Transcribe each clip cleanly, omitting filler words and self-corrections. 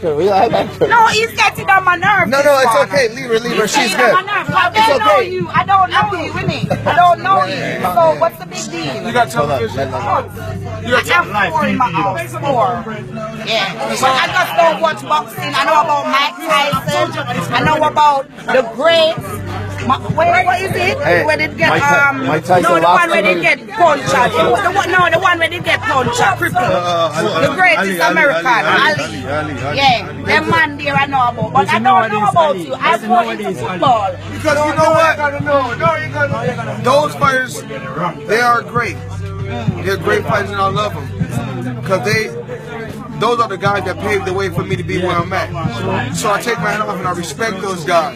No, he's getting on my nerves. No, it's okay. Leave her. She's good. I don't know you. I don't know you, innit? I don't know you. So what's the big deal? You got television? You got television? 4 in my house. 4. Yeah. But I just don't watch boxing. I know about Mike Tyson. I know about the greats. What is it? Hey, where did get Mike Tyson no, the one where they get punched. The one where they get punched. The greatest American, Ali. Yeah, them man there I know about, but I don't know about you. I go into football. Because you know what? Those fighters, they are great. They're great fighters, and I love them because those are the guys that paved the way for me to be where I'm at. So I take my hat off and I respect those guys.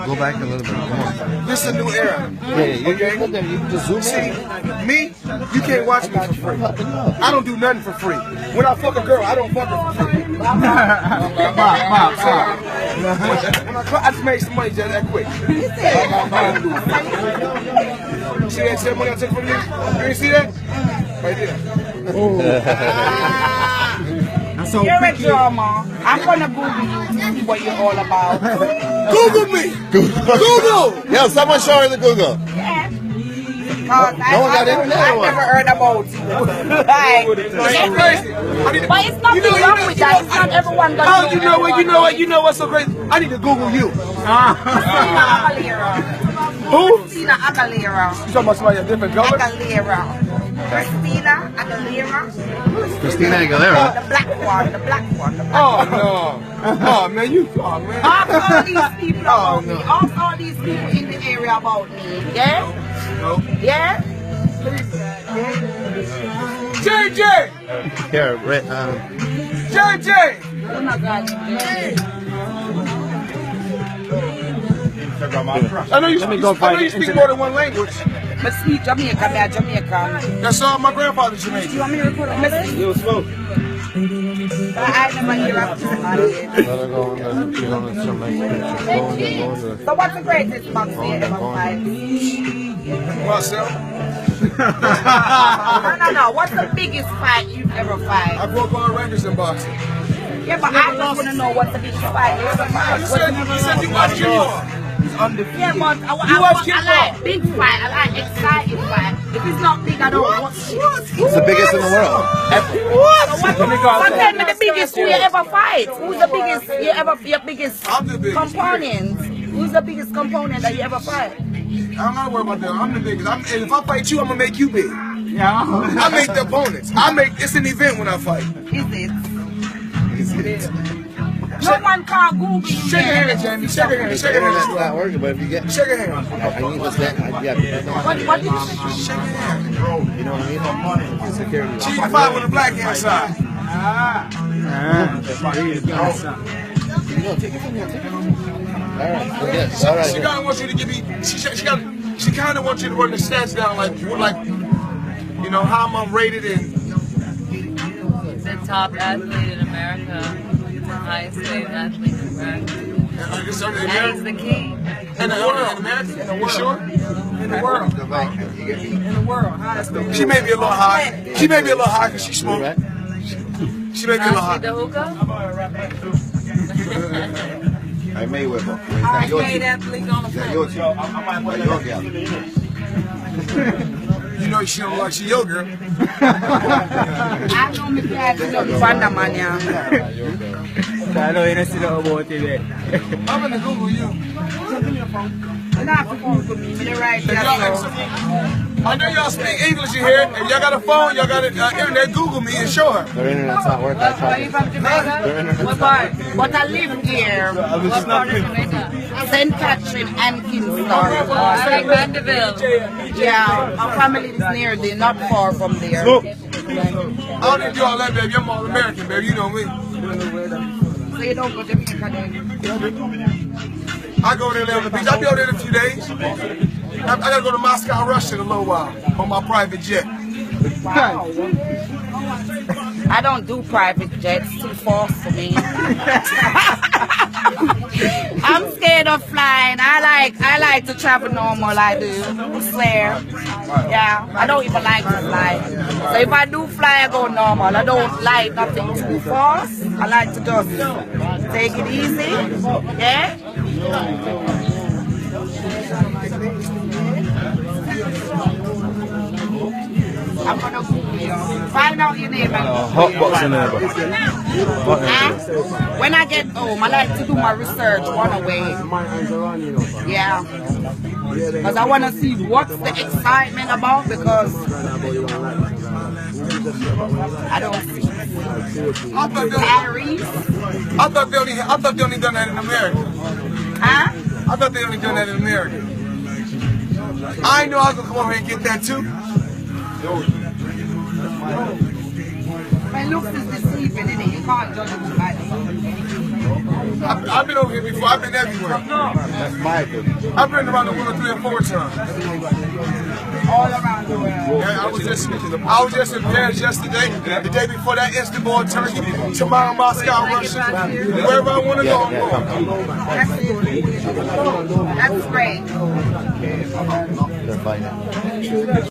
Go back a little bit. Come on. This is a new era. You can just zoom See, me, you can't watch me for free. I don't do nothing for free. When I fuck a girl, I don't fuck her for free. I just made some money just that quick. See that money I took from you? You didn't see that? Right there. You're a drama. I'm gonna Google you to see what you're all about. Google me! Google! Yo, someone show her the Google. Yeah. No one got internet. I've never heard about you. Like, It's crazy. but it's nothing wrong with that. It's not everyone gonna Oh, you know what's so crazy? I need to Google you. Who? Christina Aguilera. You talking about somebody a different color? Aguilera. Christina Aguilera. Christina Aguilera. The black one. The black one. Oh, no. Oh, man, man. Ask all these people about me. no. Ask all these people in the area about me. Yeah? No. Yeah? JJ! Here, right. JJ! Oh my God. I know you speak more than one language. But speak Jamaican, me a Jamaican. That's all my grandfather's Jamaican. You want me to record a message? You smoke. I never hear of this. So what's the greatest box you ever fight? Myself. No. What's the biggest fight you've ever fight? I broke all records in boxing. Yeah, but I just want to know what's the biggest fight you ever fight. You said you watch Junior. Yeah, but I like big fight. I like exciting fight. If it's not big, I don't watch it. It's the biggest in the world. What? Tell me the biggest you ever fight. Who's the biggest your biggest I'm the biggest. component? Who's the biggest component that you ever fight? I'm not worried about that. I'm the biggest. And if I fight you, I'm gonna make you big. Yeah. I make the opponents. It's an event when I fight. Is it? No one can't Google you. Shake your hand, Jamie. Shake your hand. Shake your Internet's hand. not working, but if you get, Shake your hand. I need what's that? Yeah, What did you say? Shake your hand. you know what I mean? Security. She can fight with a black hand side. You know, take it from here. Take it from here. All right. Yes. All right. She kind of wants you to give me. She kind of wants you to run the stats down, like you know how I'm rated and. The top athlete in America, the highest paid athlete in America. And he's the king. In the world, man. You sure? In the world. In the world. She may be a little high. She may be a little high because she smoked. She may be a little high. The hookah? Hey, Mayweather. Highest paid athlete on the planet. You know she don't like she your girl. I know me glad to know the Panda man, yeah. I know you don't see that about it yet. I'm gonna Google you. You don't have to Google me. Me right there. I know y'all speak English in here. If y'all got a phone, y'all got internet, Google me and show her. Their internet's not working. I Are you tried. from Jamaica? What part? But I live here. What part of Jamaica? St. Catherine and Kingston. I like Mandeville. Yeah, our family is near there, not far from there. I don't need to do all that, baby. I'm all American, baby. You know me. So you don't go to Jamaica then? I go there on the beach. I'll be over there in a few days. I gotta go to Moscow, Russia in a little while on my private jet. Wow. I don't do private jets, too far for me. I'm scared of flying. I like to travel normal. I do. I swear. Yeah, I don't even like to fly. So if I do fly, I go normal. I don't like nothing too fast. I like to just take it easy. Yeah. I'm gonna Google you. Find out your name. Hot boxing neighbor. When I get home, I like to do my research one away. Yeah. Because I want to see what's the excitement about, because I don't see Paris. I thought they only done that in America. Huh? I thought they only done that in America. I know I was gonna come over here and get that too. My looks is deceiving, innit? You can't judge it by I've been over here before. I've been everywhere. That's Michael. I've been around the world 3 or 4 times. all around the world. Yeah, I was just in Paris yesterday. The day before that, Istanbul, Turkey. Tomorrow, Moscow, Russia. Wherever I want to go, I'm going. That's great. They're fine now.